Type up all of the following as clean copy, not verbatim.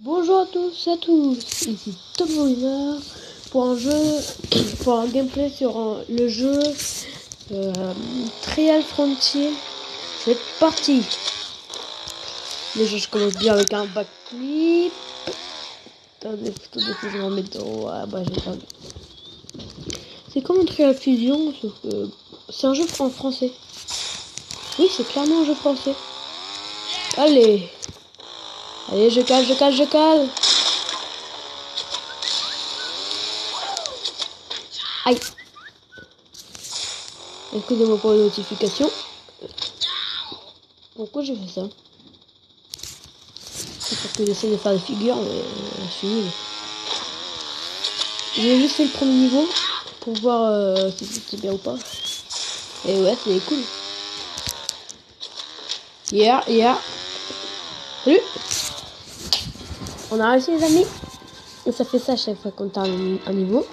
Bonjour à tous et à tous, ici Tom Winner pour pour un gameplay sur le jeu Trial Frontier. C'est parti. Déjà je commence bien avec un backflip. Attendez, que je vais en mettre dans... Ah bah j'ai perdu. C'est comme un Trial Fusion, sauf que c'est un jeu en français. Oui, c'est clairement un jeu français. Allez, je cale. Aïe. Excusez-moi pour les notifications. Pourquoi j'ai fait ça? C'est parce que j'essaie de faire des figures, mais je suis nul. J'ai juste fait le premier niveau pour voir si c'était bien ou pas. Et ouais, c'est cool. Yeah. Salut. On a réussi les amis. Et ça fait ça à chaque fois qu'on termine un niveau.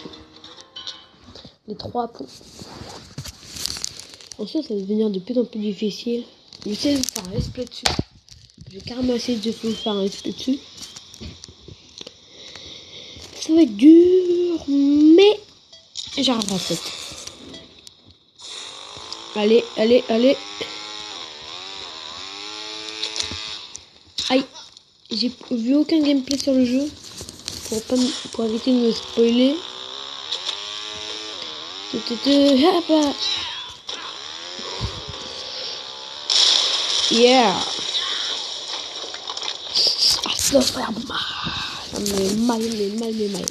Les 3 points. Ensuite, ça va devenir de plus en plus difficile. J'essaie de faire un let's-play dessus. J'ai carrément essayé de faire un let's-play dessus. Ça va être dur, mais j'arriverai peut-être. Allez. Aïe. J'ai vu aucun gameplay sur le jeu. Pour éviter de me spoiler. Yeah. Ah, ça fait mal. Ça me mal.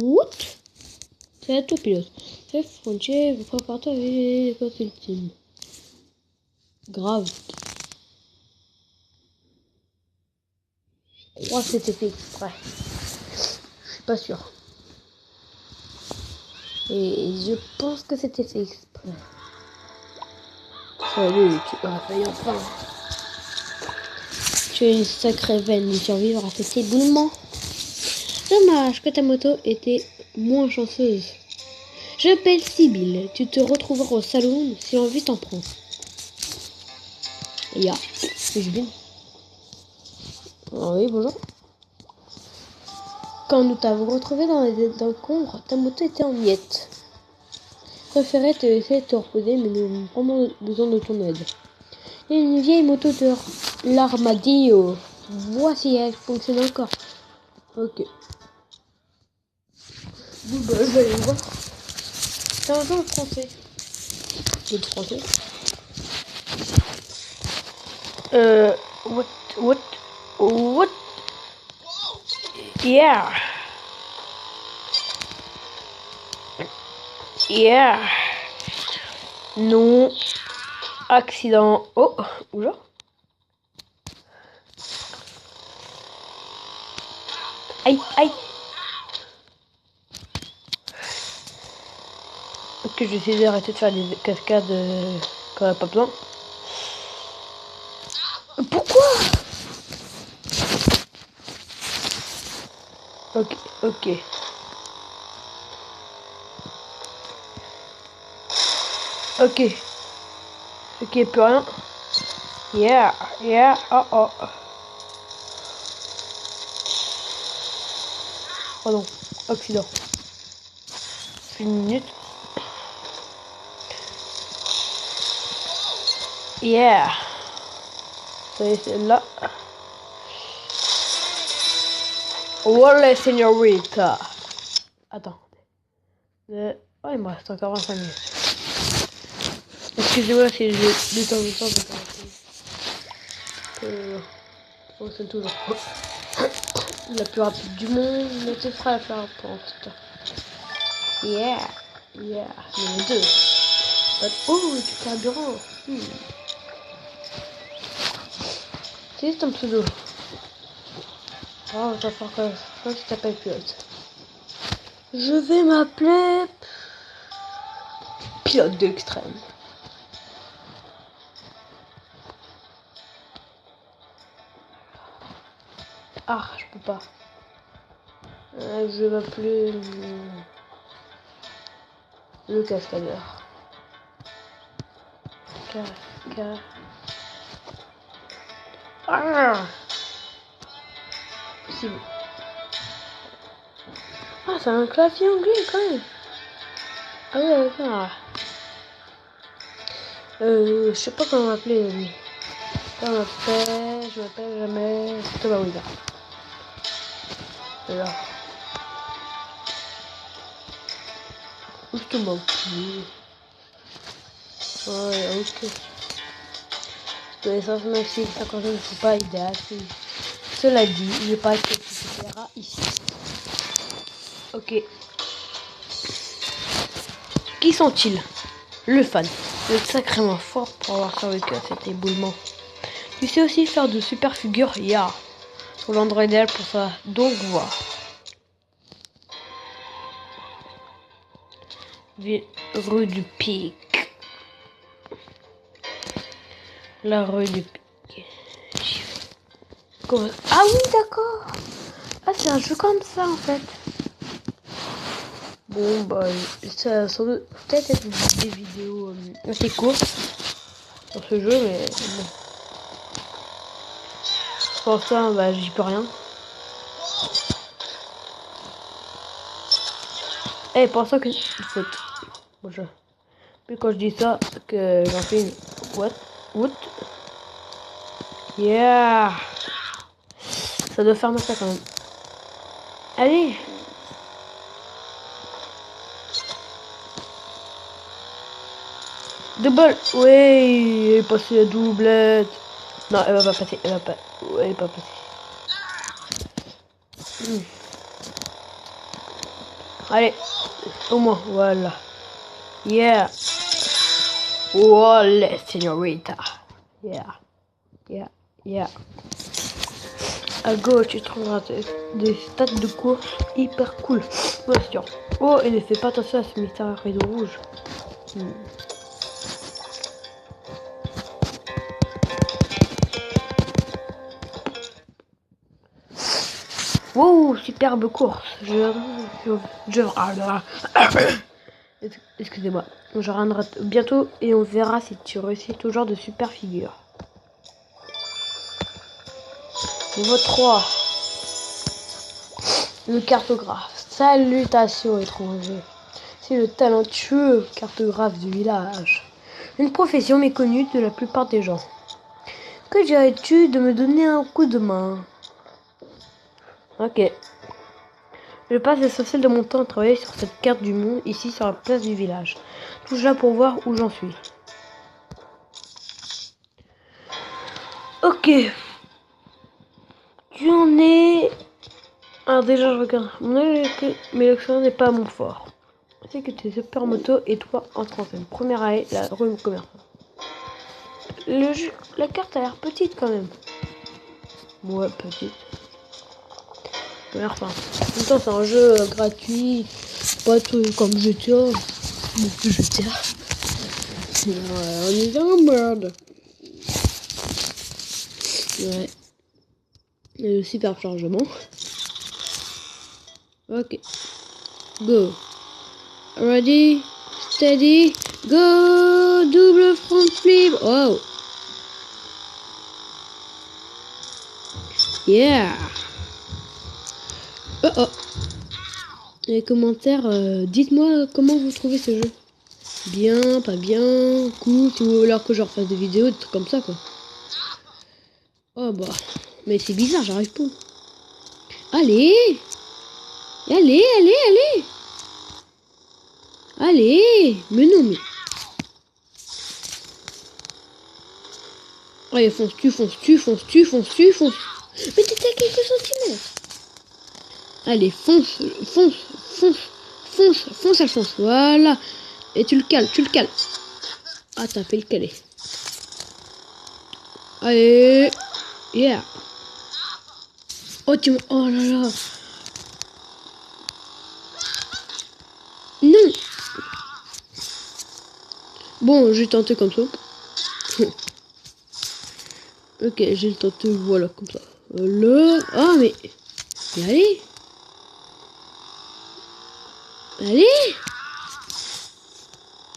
What? C'est à toi, pilote. Chef Frontier, vous préparez avec les cotes ultimes. Grave. Je crois que c'était fait exprès. Je suis pas sûr. Et je pense que c'était fait exprès. Salut, tu as failli enfin. Tu as une sacrée veine de survivre à cet éboulement. Dommage que ta moto était moins chanceuse. Je m'appelle Sibylle. Tu te retrouveras au salon si l'envie t'en prend. Ya, c'est bien. Ah oui, bonjour. Quand nous t'avons retrouvé dans les encombres, ta moto était en miettes. Préférais te laisser te reposer, mais nous avons vraiment besoin de ton aide. Il y a une vieille moto de l'Armadillo. Voici, elle fonctionne encore. Ok. Bon, bah, je vais aller voir. C'est un jeu français. Jeu de français. What? Yeah. Non. Accident. Oh, oula. Aïe. Ok, j'essaie d'arrêter de faire des cascades quand on n'a pas besoin. Pourquoi? Ok. Ok, plus rien. Yeah. Oh. Pardon, accident. Une minute. Yeah. Ça y est, c'est là. Voilà, señorita. Attends. Oh, il me reste encore 25 minutes. Excusez-moi si j'ai de temps en temps fonctionne toujours. La plus rapide du monde, mais ce sera la plus rapide. Yeah. Numéro 2. Oh, du carburant. C'est juste un pseudo. Oh, je vais faire quoi? Toi, tu t'appelles pilote. Je vais m'appeler pilote d'extrême. Ah, je peux pas. Je vais m'appeler le cascadeur. Ah, possible. Ah, c'est un clavier anglais quand même. Ah ouais, d'accord. Je sais pas comment m'appeler lui. Je m'appelle jamais Thomas Wizard. Là. Où je te manque. Ouais, ok. Connaissance même si ça quand même ne faut pas idéal. Cela dit, il n'est pas que tu se verras ici. Ok. Qui sont-ils? Le fan. Vous êtes sacrément fort pour avoir survécu à cet éboulement. Tu sais aussi faire de super figures, ya. Pour l'endroit idéal pour ça. Donc voir. Rue du Pic. La rue du Pic. Comment... Ah oui, d'accord. Ah, c'est un jeu comme ça en fait. Bon, bah, ça va sans doute peut-être être des vidéos assez courtes sur ce jeu, mais bon. Pour ça, bah, j'y peux rien. Et pour ça que c'est une faute. Bon, puis quand je dis ça, que j'en fais une. What? Yeah! Ça doit faire mal ça quand même. Allez! Double! Oui! Elle est passée la doublette! Non, elle va pas passer. Elle va pas. Ouais, elle est pas passée. Allez! Au moins, voilà. Yeah! Oh, les señorita! Yeah. À gauche, tu trouveras des stats de course hyper cool. Bien sûr. Oh, et ne fais pas attention à ce mystère rideau rouge. Wow, superbe course. Excusez-moi. Je reviendrai bientôt et on verra si tu réussis toujours de super figures. Niveau 3. Le cartographe. Salutations étrangers. C'est le talentueux cartographe du village. Une profession méconnue de la plupart des gens. Que dirais-tu de me donner un coup de main? Ok. Je passe l'essentiel de mon temps à travailler sur cette carte du monde, ici sur la place du village. Tout cela pour voir où j'en suis. Ok. Tu en es... Alors déjà je regarde. Mais l'expérience n'est pas mon fort. C'est que tu es super moto et toi entre en scène. Première allée, la rue commerçante. La carte a l'air petite quand même. Ouais, petite. Enfin, en même temps, c'est un jeu gratuit. Pas tout comme GTA. Non plus GTA. On est dans la merde. Ouais. Le super chargement. Ok. Go. Ready. Steady. Go. Double front flip. Oh. Yeah. Oh. Les commentaires, dites-moi comment vous trouvez ce jeu. Bien, pas bien, cool, si vous voulez alors que je refasse des vidéos, des trucs comme ça quoi. Oh bah, mais c'est bizarre, j'arrive pas. Allez. Allez. Mais non mais. Allez, fonce. Mais t'étais à quelques centimètres. Allez, fonce, Alphonse, voilà. Et tu le cales. Ah, t'as fait le caler. Allez. Yeah. Oh, oh là là. Non. Bon, j'ai tenté comme ça. Ok, j'ai tenté, voilà, comme ça. Là. Ah, mais allez.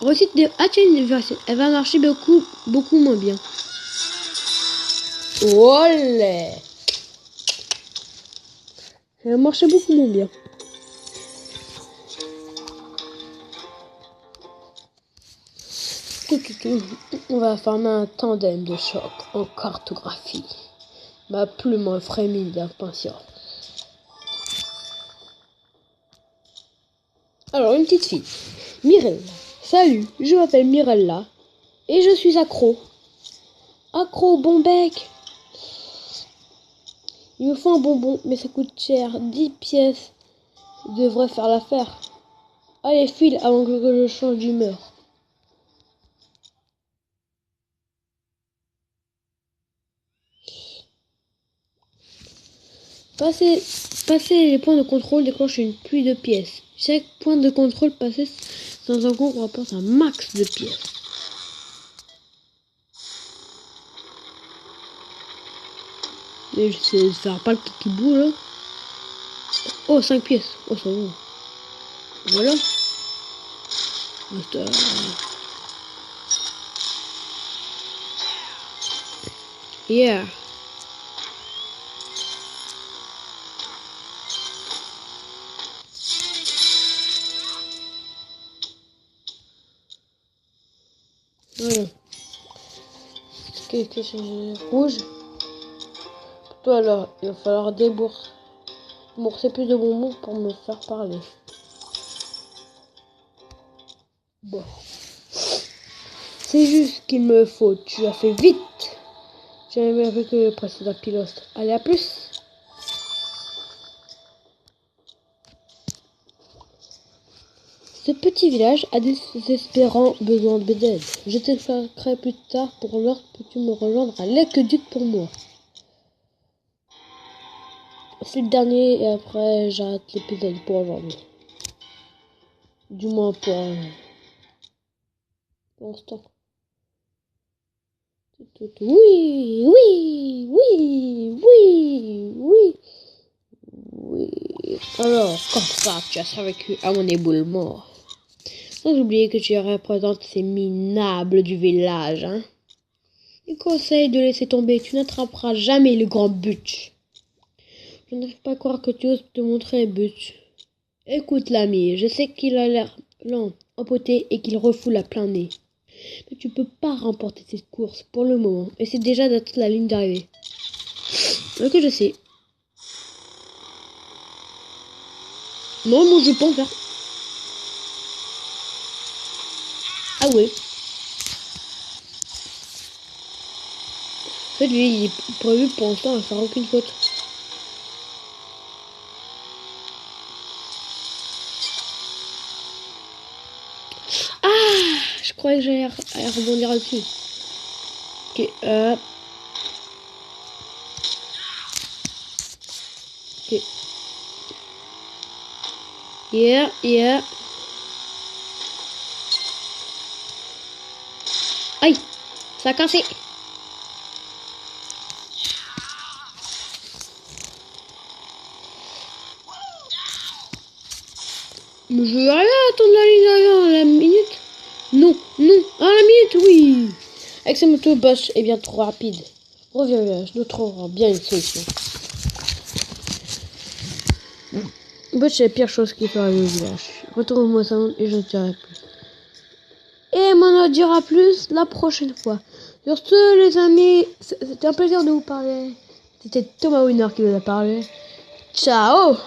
Recette de... Ah tiens, elle va marcher beaucoup moins bien. Olé! Ça marchait beaucoup moins bien. On va former un tandem de choc en cartographie. Ma plume frémit d'impatience. Alors, une petite fille. Mirella. Salut, je m'appelle Mirella. Et je suis accro. Accro au bon bec. Il me faut un bonbon, mais ça coûte cher. 10 pièces devrait faire l'affaire. Allez, file avant que je change d'humeur. Passer les points de contrôle déclenche une pluie de pièces. Chaque point de contrôle passé dans un concours rapporte un max de pièces. Mais je sais faire pas le petit bout là. Oh, 5 pièces. Oh, ça va. Voilà. Yeah. Voilà. Qu'est-ce que c'est? Rouge. Pour toi alors, il va falloir débourser plus de bonbons pour me faire parler. Bon. C'est juste qu'il me faut. Tu as fait vite. J'avais bien vu que le précédent pilote. Allez, à plus. Ce petit village a des désespérants besoins d'aide. Je t'expliquerai plus tard. Pour l'heure, peux-tu me rejoindre à l'aqueduc pour moi? C'est le dernier et après j'arrête l'épisode pour aujourd'hui. Du moins pour l'instant. Oui, oui, oui, oui, oui, oui. Alors, comme ça, tu as survécu à mon éboulement. Sans oublier que tu représentes ces minables du village, hein. Je conseille de laisser tomber, tu n'attraperas jamais le grand but. Je n'arrive pas à croire que tu oses te montrer, but. Écoute l'ami, je sais qu'il a l'air lent, empoté et qu'il refoule à plein nez. Mais tu peux pas remporter cette course pour le moment. Et c'est déjà d'être la ligne d'arrivée. Ok, je sais. Non, moi je peux en faire. Ah ouais. En fait, lui, il est prévu pour l'instant à faire aucune faute. Ah, je croyais que j'allais rebondir là-dessus. Ok, ok. Yeah, yeah. Aïe, ça a cassé. Mais je vais rien attendre la ligne d'arrivée à la minute. Non, non, à la minute, oui. Avec ces motos, Bosch est bien trop rapide. Reviens, village, nous trouverons bien une solution. Bosch, c'est la pire chose qui peut arriver au village. Retourne-moi ça et je ne dirai plus. Et m'en en dira plus la prochaine fois. Sur ce, les amis, c'était un plaisir de vous parler. C'était Thomas Winner qui vous a parlé. Ciao!